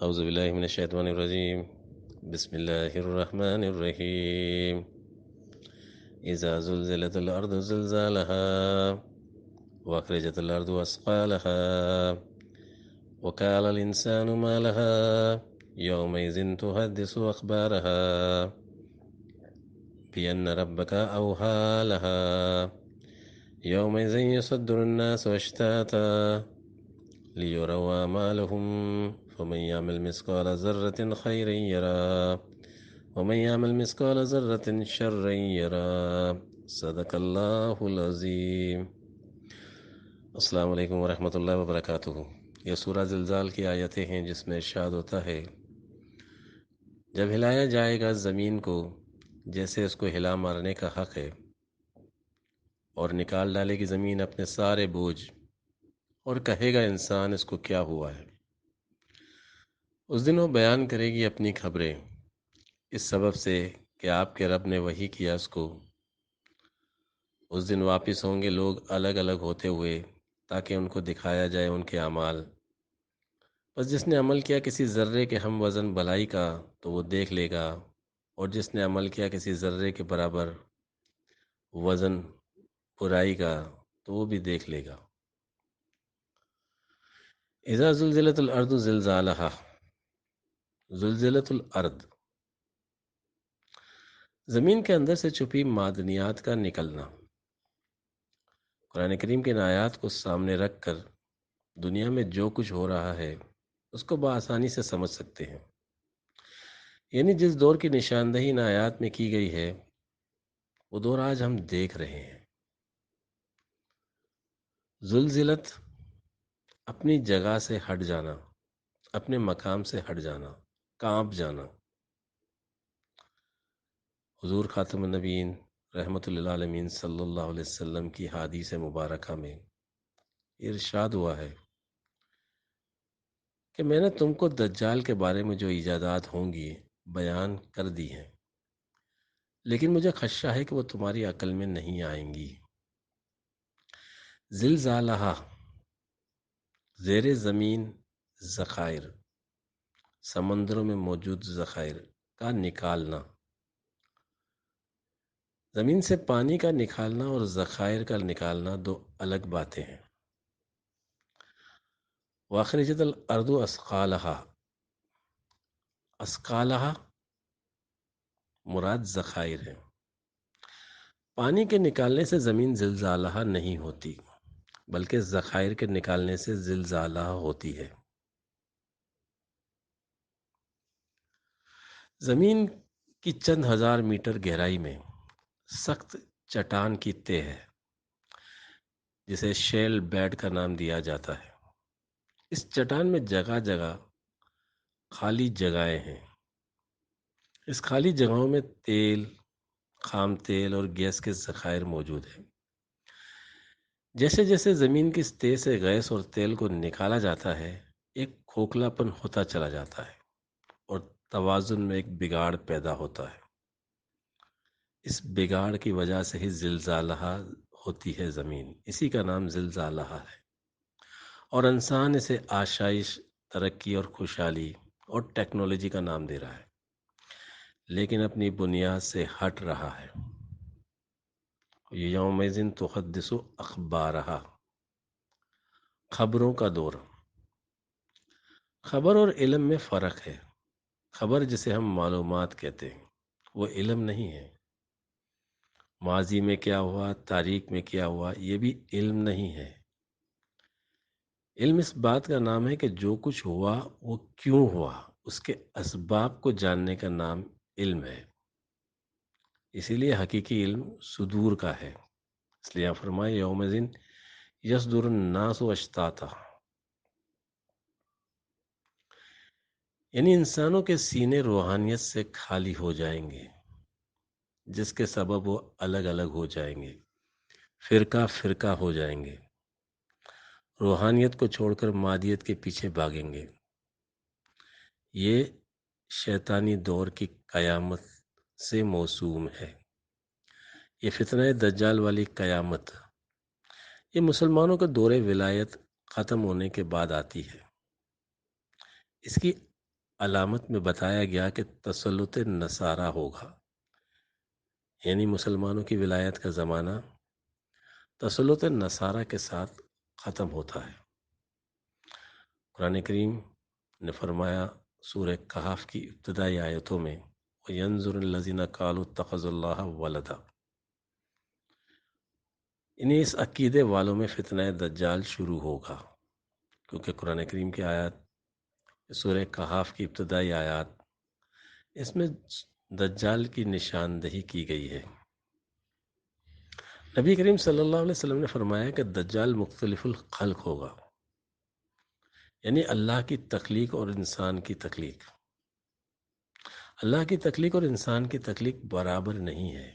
اعوذ باللہ من الشیطان الرجیم بسم اللہ الرحمن الرحیم اذا زلزلت الارض زلزالها واخرجت الارض اثقالها وقال الانسان ما لها يومئذ تحدث اخبارها بأن ربك اوحى لها يومئذ يصدر الناس اشتاتا ليروا أعمالهم فمن يعمل مثقال ذرة خيرا يرى ومن يعمل مثقال ذرة شرا يرى صدق اللہ العظیم۔ السلام علیکم ورحمۃ اللہ وبرکاتہ۔ یہ سورہ زلزال کی آیتیں ہیں جس میں ارشاد ہوتا ہے جب ہلایا جائے گا زمین کو جیسے اس کو ہلا مارنے کا حق ہے، اور نکال ڈالے گی زمین اپنے سارے بوجھ، اور کہے گا انسان اس کو کیا ہوا ہے۔ اس دن وہ بیان کرے گی اپنی خبریں، اس سبب سے کہ آپ کے رب نے وحی کیا اس کو۔ اس دن واپس ہوں گے لوگ الگ الگ ہوتے ہوئے تاکہ ان کو دکھایا جائے ان کے اعمال۔ بس جس نے عمل کیا کسی ذرے کے ہم وزن بھلائی کا تو وہ دیکھ لے گا، اور جس نے عمل کیا کسی ذرے کے برابر وزن برائی کا تو وہ بھی دیکھ لے گا۔ اذا زلزلت الارض زلزالها، زلزلت الارض، زمین کے اندر سے چھپی معدنیات کا نکلنا۔ قرآن کریم کے ان آیات کو سامنے رکھ کر دنیا میں جو کچھ ہو رہا ہے اس کو بآسانی سے سمجھ سکتے ہیں۔ یعنی جس دور کی نشاندہی ان آیات میں کی گئی ہے وہ دور آج ہم دیکھ رہے ہیں۔ زلزلت، اپنی جگہ سے ہٹ جانا، اپنے مقام سے ہٹ جانا، کانپ جانا۔ حضور خاتم النبیین رحمۃ للعالمین صلی اللہ علیہ وسلم کی حدیث مبارکہ میں ارشاد ہوا ہے کہ میں نے تم کو دجال کے بارے میں جو ایجادات ہوں گی بیان کر دی ہیں، لیکن مجھے خدشہ ہے کہ وہ تمہاری عقل میں نہیں آئیں گی۔ زلزالہ، زیر زمین ذخائر، سمندروں میں موجود ذخائر کا نکالنا۔ زمین سے پانی کا نکالنا اور ذخائر کا نکالنا دو الگ باتیں ہیں۔ واخرجت الارض اثقالها، اثقالها مراد ذخائر ہیں۔ پانی کے نکالنے سے زمین زلزالہ نہیں ہوتی، بلکہ ذخائر کے نکالنے سے زلزالہ ہوتی ہے۔ زمین کی چند ہزار میٹر گہرائی میں سخت چٹان کی تہ ہے جسے شیل بیڈ کا نام دیا جاتا ہے۔ اس چٹان میں جگہ جگہ خالی جگہیں ہیں۔ اس خالی جگہوں میں تیل، خام تیل اور گیس کے ذخائر موجود ہیں۔ جیسے جیسے زمین کی تہ سے گیس اور تیل کو نکالا جاتا ہے ایک کھوکھلا پن ہوتا چلا جاتا ہے اور توازن میں ایک بگاڑ پیدا ہوتا ہے۔ اس بگاڑ کی وجہ سے ہی زلزالہ ہوتی ہے زمین، اسی کا نام زلزالہ ہے، اور انسان اسے آشائش، ترقی اور خوشحالی اور ٹیکنالوجی کا نام دے رہا ہے، لیکن اپنی بنیاد سے ہٹ رہا ہے۔ یومئذ تحدث اخبارہا، خبروں کا دور۔ خبر اور علم میں فرق ہے۔ خبر جسے ہم معلومات کہتے ہیں وہ علم نہیں ہے۔ ماضی میں کیا ہوا، تاریخ میں کیا ہوا، یہ بھی علم نہیں ہے۔ علم اس بات کا نام ہے کہ جو کچھ ہوا وہ کیوں ہوا، اس کے اسباب کو جاننے کا نام علم ہے۔ اسی لیے حقیقی علم صدور کا ہے۔ اس لیے فرمائے یومئذ یصدر الناس اشتاتا، یعنی انسانوں کے سینے روحانیت سے خالی ہو جائیں گے، جس کے سبب وہ الگ الگ ہو جائیں گے، فرقہ فرقہ ہو جائیں گے، روحانیت کو چھوڑ کر مادیت کے پیچھے بھاگیں گے۔ یہ شیطانی دور کی قیامت سے موسوم ہے۔ یہ فتنہ دجال والی قیامت یہ مسلمانوں کے دور ولایت ختم ہونے کے بعد آتی ہے۔ اس کی علامت میں بتایا گیا کہ تسلط نصارہ ہوگا، یعنی مسلمانوں کی ولایت کا زمانہ تسلط نصارہ کے ساتھ ختم ہوتا ہے۔ قرآن کریم نے فرمایا سورہ کہف کی ابتدائی آیتوں میں وَيَنظُرُ الَّذِينَ قَالُوا اتَّخَذُوا اللَّهَ وَلَدًا، انہیں اس عقیدے والوں میں فتنہ دجال شروع ہوگا، کیونکہ قرآن کریم کی آیات سورہ کہف کی ابتدائی آیات اس میں دجال کی نشاندہی کی گئی ہے۔ نبی کریم صلی اللہ علیہ وسلم نے فرمایا کہ دجال مختلف الخلق ہوگا، یعنی اللہ کی تخلیق اور انسان کی تخلیق، اللہ کی تخلیق اور انسان کی تخلیق برابر نہیں ہے۔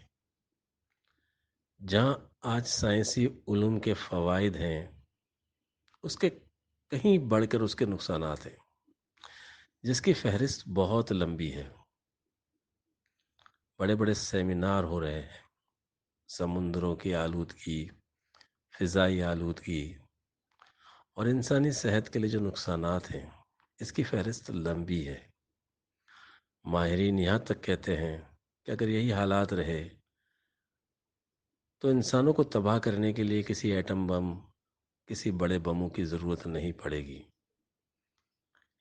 جہاں آج سائنسی علوم کے فوائد ہیں، اس کے کہیں بڑھ کر اس کے نقصانات ہیں، جس کی فہرست بہت لمبی ہے۔ بڑے بڑے سیمینار ہو رہے ہیں، سمندروں کی آلودگی، فضائی آلودگی اور انسانی صحت کے لیے جو نقصانات ہیں، اس کی فہرست لمبی ہے۔ ماہرین یہاں تک کہتے ہیں کہ اگر یہی حالات رہے تو انسانوں کو تباہ کرنے کے لیے کسی ایٹم بم، کسی بڑے بموں کی ضرورت نہیں پڑے گی۔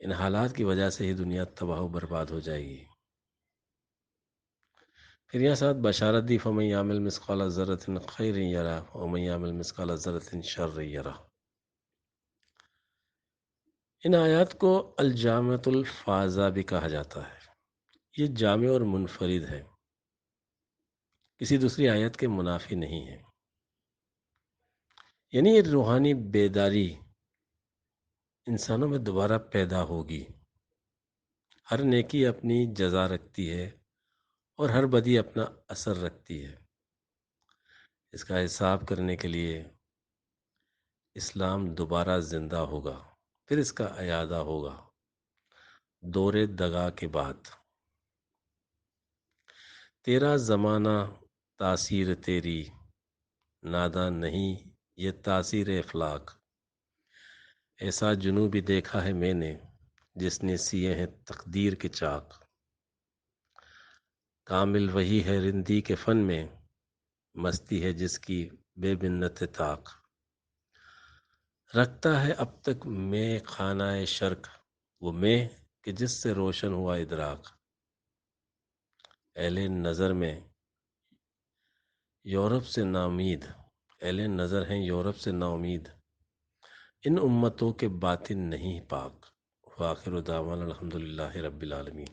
ان حالات کی وجہ سے ہی دنیا تباہ و برباد ہو جائے گی۔ پھر یہاں ساتھ بشارت دی فَمَن يَعْمَلْ مِثْقَالَ ذَرَّةٍ خَيْرًا يَرَهُ وَمَن يَعْمَلْ مِثْقَالَ ذَرَّةٍ شَرًّا يَرَهُ۔ ان آیات کو الجامعۃ الفاضہ بھی کہا جاتا ہے۔ یہ جامع اور منفرد ہے، کسی دوسری آیت کے منافی نہیں ہے۔ یعنی یہ روحانی بیداری انسانوں میں دوبارہ پیدا ہوگی۔ ہر نیکی اپنی جزا رکھتی ہے اور ہر بدی اپنا اثر رکھتی ہے۔ اس کا حساب کرنے کے لیے اسلام دوبارہ زندہ ہوگا، پھر اس کا اعادہ ہوگا دور دغا کے بعد۔ تیرا زمانہ تاثیر تیری، ناداں نہیں یہ تاثیر افلاک، ایسا جنوبی دیکھا ہے میں نے جس نے سیے ہیں تقدیر کے چاک، کامل وہی ہے رندی کے فن میں، مستی ہے جس کی بے منت طاق، رکھتا ہے اب تک میں خانہ شرق، وہ میں کہ جس سے روشن ہوا ادراک، اہل نظر میں یورپ سے ناامید، اہل نظر ہیں یورپ سے ناامید، ان امتوں کے باطن نہیں پاک۔ وآخر دعوانا الحمدللہ رب العالمین۔